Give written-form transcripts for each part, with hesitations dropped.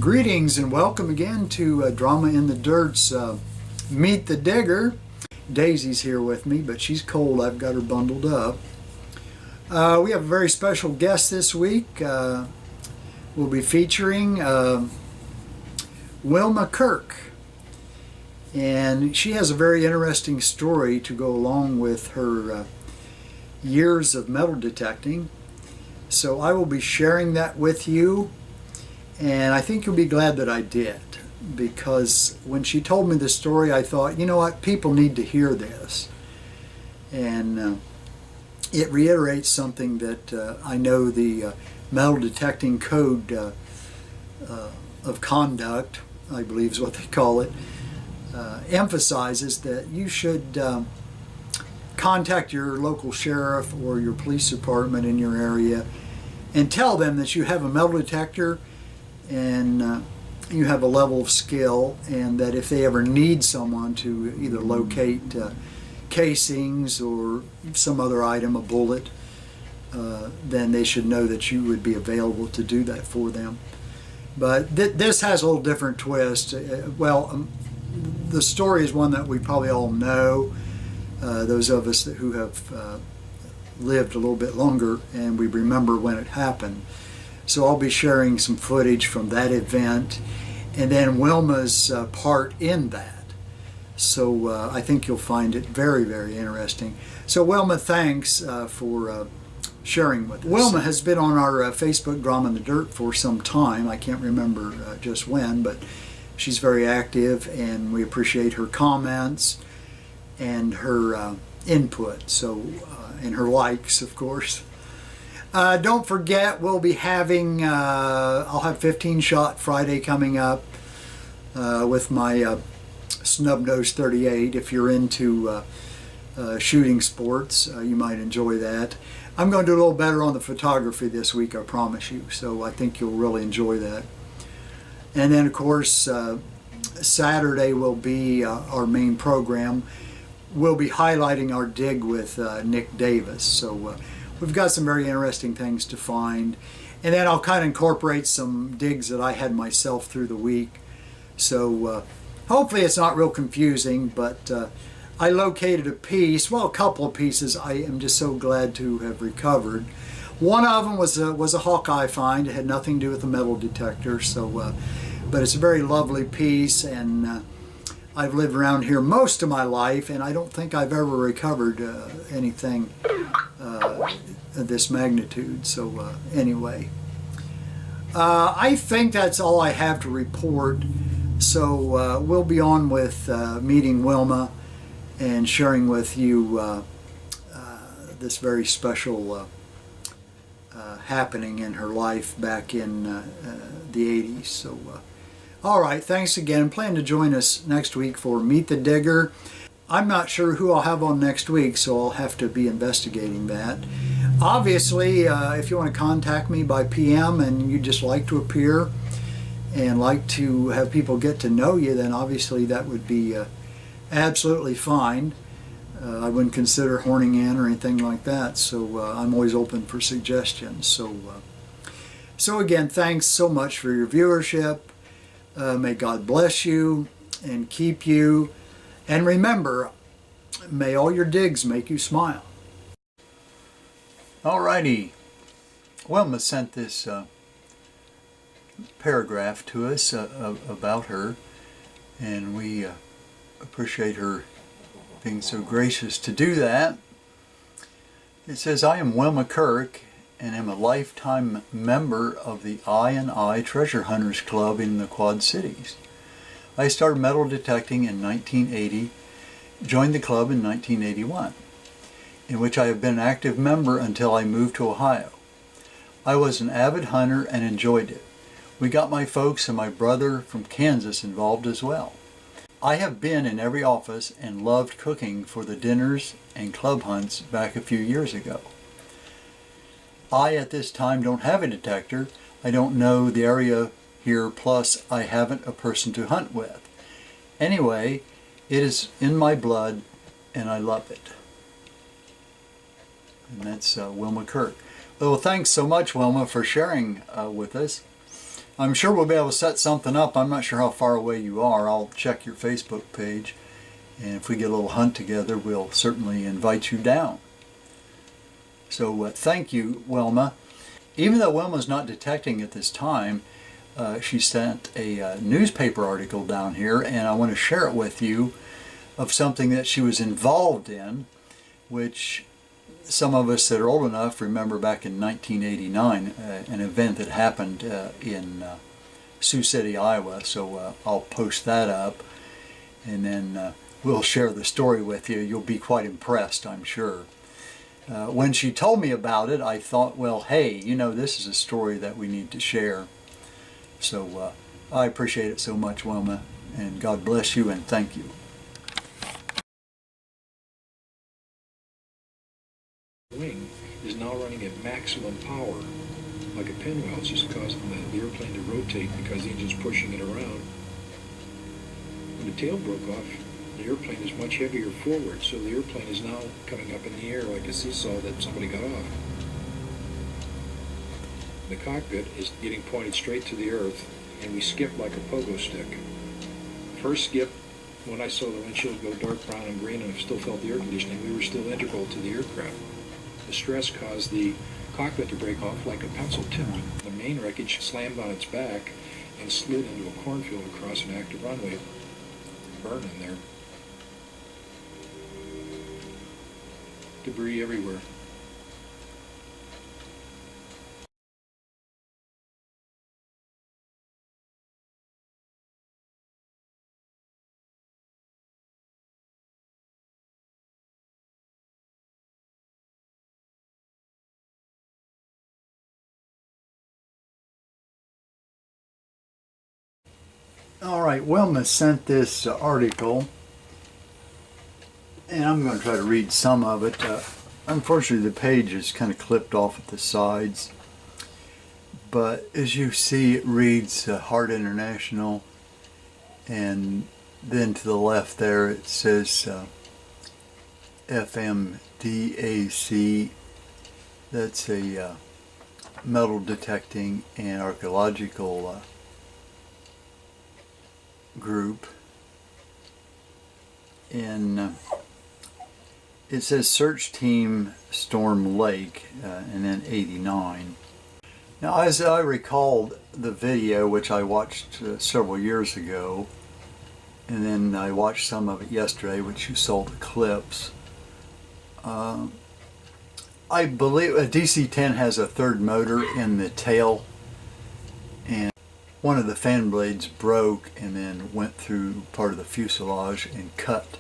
Greetings and welcome again to Drama in the Dirt's Meet the Digger. Daisy's here with me, but she's cold. I've got her bundled up. We have a very special guest this week. We'll be featuring Wilma KIRK. And she has a very interesting story to go along with her years of metal detecting. So I will be sharing that with you. And I think you'll be glad that I did, because when she told me the story, I thought, you know what, people need to hear this. And it reiterates something that I know the metal detecting code of conduct, I believe is what they call it, emphasizes that you should contact your local sheriff or your police department in your area and tell them that you have a metal detector and you have a level of skill, and that if they ever need someone to either locate casings or some other item, a bullet, then they should know that you would be available to do that for them. But this has a little different twist. The story is one that we probably all know, those of us who have lived a little bit longer, and we remember when it happened. So I'll be sharing some footage from that event, and then Wilma's part in that. So I think you'll find it very, very interesting. So Wilma, thanks for sharing with us. Wilma has been on our Facebook Drama in the Dirt for some time. I can't remember just when, but she's very active, and we appreciate her comments and her input. So and her likes, of course. Don't forget, we'll be having, I'll have 15 Shot Friday coming up with my Snub Nose 38. If you're into shooting sports, you might enjoy that. I'm going to do a little better on the photography this week, I promise you, so I think you'll really enjoy that. And then, of course, Saturday will be our main program. We'll be highlighting our dig with Nick Davis, so we've got some very interesting things to find. And then I'll kind of incorporate some digs that I had myself through the week. So hopefully it's not real confusing, but I located a piece, well, a couple of pieces I am just so glad to have recovered. One of them was a Hawkeye find. It had nothing to do with the metal detector, so but it's a very lovely piece, and I've lived around here most of my life, and I don't think I've ever recovered anything of this magnitude. So anyway, I think that's all I have to report. So we'll be on with meeting Wilma and sharing with you this very special happening in her life back in the 80s. So all right, thanks again. Plan to join us next week for Meet the Digger. I'm not sure who I'll have on next week, so I'll have to be investigating that. Obviously, if you want to contact me by PM and you just like to appear and like to have people get to know you, then obviously that would be absolutely fine. I wouldn't consider horning in or anything like that, so I'm always open for suggestions. So again, thanks so much for your viewership. May God bless you and keep you. And remember, may all your digs make you smile. Alrighty. Wilma sent this paragraph to us about her, and we appreciate her being so gracious to do that. It says, I am Wilma KIRK and am a lifetime member of the I&I Treasure Hunters Club in the Quad Cities. I started metal detecting in 1980, joined the club in 1981, in which I have been an active member until I moved to Ohio. I was an avid hunter and enjoyed it. We got my folks and my brother from Kansas involved as well. I have been in every office and loved cooking for the dinners and club hunts back a few years ago. I at this time don't have a detector. I don't know the area here, plus I haven't a person to hunt with. Anyway, it is in my blood and I love it. And that's Wilma KIRK. Well, thanks so much, Wilma, for sharing with us. I'm sure we'll be able to set something up. I'm not sure how far away you are. I'll check your Facebook page, and if we get a little hunt together, we'll certainly invite you down. So thank you, Wilma. Even though Wilma's not detecting at this time, she sent a newspaper article down here, and I want to share it with you, of something that she was involved in, which some of us that are old enough remember back in 1989, an event that happened in Sioux City, Iowa. So I'll post that up, and then we'll share the story with you. You'll be quite impressed, I'm sure. When she told me about it, I thought, well, hey, you know, this is a story that we need to share. So I appreciate it so much, Wilma, and God bless you and thank you. Wing is now running at maximum power, like a pinwheel. It's just causing the airplane to rotate because the engine's pushing it around. When the tail broke off, the airplane is much heavier forward, so the airplane is now coming up in the air like a seesaw that somebody got off. The cockpit is getting pointed straight to the earth, and we skip like a pogo stick. First skip, when I saw the windshield go dark brown and green and I still felt the air conditioning, we were still integral to the aircraft. The stress caused the cockpit to break off like a pencil tip. The main wreckage slammed on its back and slid into a cornfield across an active runway. Burning there. Debris everywhere. All right, Wilma sent this article, and I'm going to try to read some of it. Unfortunately, the page is kind of clipped off at the sides, but as you see, it reads Heart International, and then to the left there it says FMDAC. That's a metal detecting and archaeological group, and it says Search Team Storm Lake, and then 89. Now, as I recalled the video, which I watched several years ago, and then I watched some of it yesterday, which you saw the clips, I believe a DC-10 has a third motor in the tail, and one of the fan blades broke and then went through part of the fuselage and cut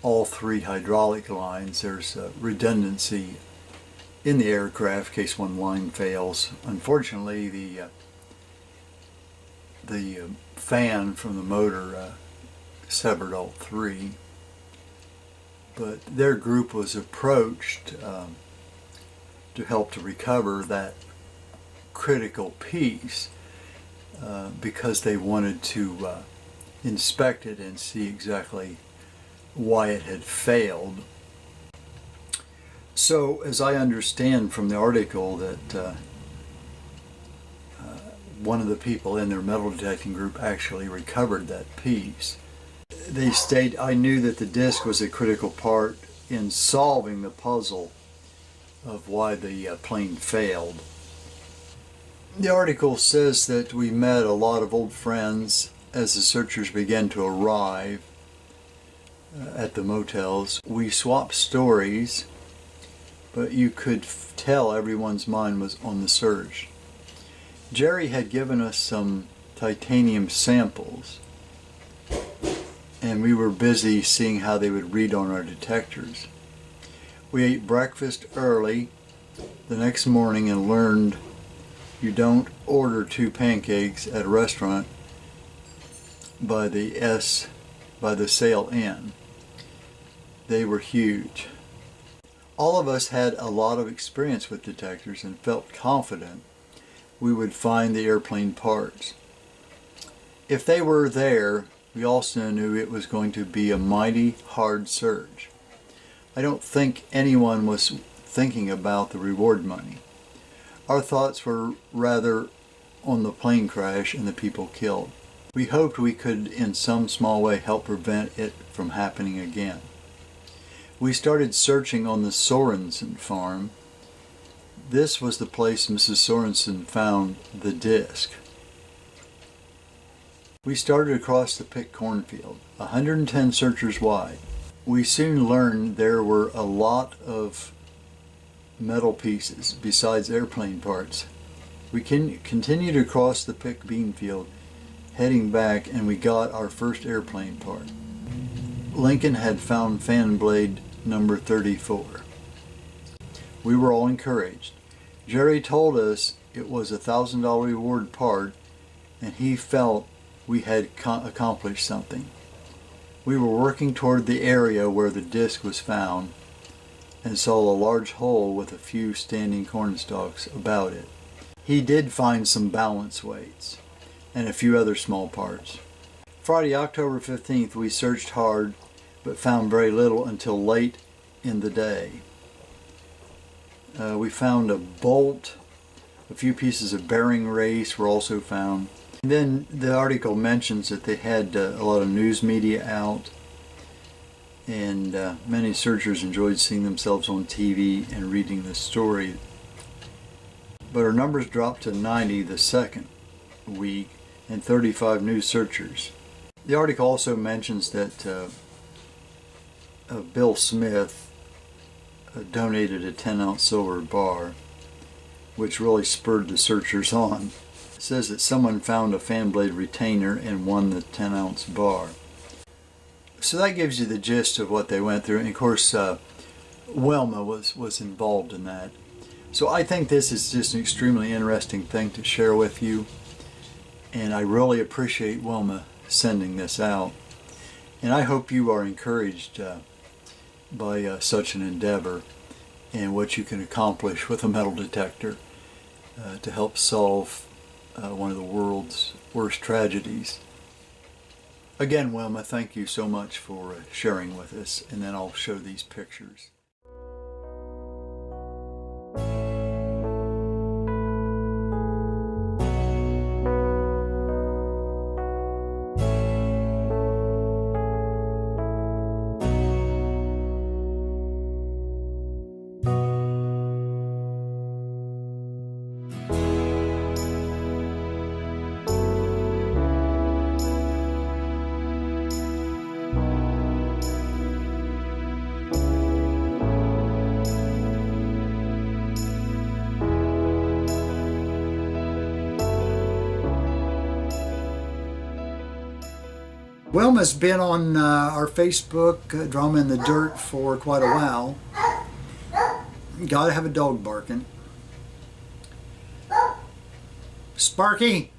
all three hydraulic lines. There's redundancy in the aircraft in case one line fails. Unfortunately, the fan from the motor severed all three, but their group was approached to help to recover that critical piece. Because they wanted to inspect it and see exactly why it had failed. So, as I understand from the article, that one of the people in their metal detecting group actually recovered that piece. They state, I knew that the disc was a critical part in solving the puzzle of why the plane failed. The article says that we met a lot of old friends as the searchers began to arrive at the motels. We swapped stories, but you could tell everyone's mind was on the search. Jerry had given us some titanium samples, and we were busy seeing how they would read on our detectors. We ate breakfast early the next morning and learned you don't order 2 pancakes at a restaurant by the Sail Inn. They were huge. All of us had a lot of experience with detectors and felt confident we would find the airplane parts. If they were there, we also knew it was going to be a mighty hard search. I don't think anyone was thinking about the reward money. Our thoughts were rather on the plane crash and the people killed. We hoped we could in some small way help prevent it from happening again. We started searching on the Sorensen farm. This was the place Mrs. Sorensen found the disc. We started across the picked cornfield, 110 searchers wide. We soon learned there were a lot of metal pieces besides airplane parts. We continued across the picked bean field, heading back, and we got our first airplane part. Lincoln had found fan blade number 34. We were all encouraged. Jerry told us it was a $1,000 reward part, and he felt we had accomplished something. We were working toward the area where the disc was found and saw a large hole with a few standing corn stalks about it. He did find some balance weights and a few other small parts. Friday, October 15th, we searched hard but found very little until late in the day. We found a bolt, a few pieces of bearing race were also found. And then the article mentions that they had a lot of news media out, and many searchers enjoyed seeing themselves on TV and reading the story. But our numbers dropped to 90 the second week and 35 new searchers. The article also mentions that Bill Smith donated a 10-ounce silver bar, which really spurred the searchers on. It says that someone found a fan blade retainer and won the 10-ounce bar. So that gives you the gist of what they went through. And of course, Wilma was involved in that. So I think this is just an extremely interesting thing to share with you. And I really appreciate Wilma sending this out. And I hope you are encouraged by such an endeavor and what you can accomplish with a metal detector to help solve one of the world's worst tragedies. Again, Wilma, thank you so much for sharing with us, and then I'll show these pictures. Wilma's been on our Facebook, Drama in the Dirt, for quite a while. Gotta have a dog barking. Sparky!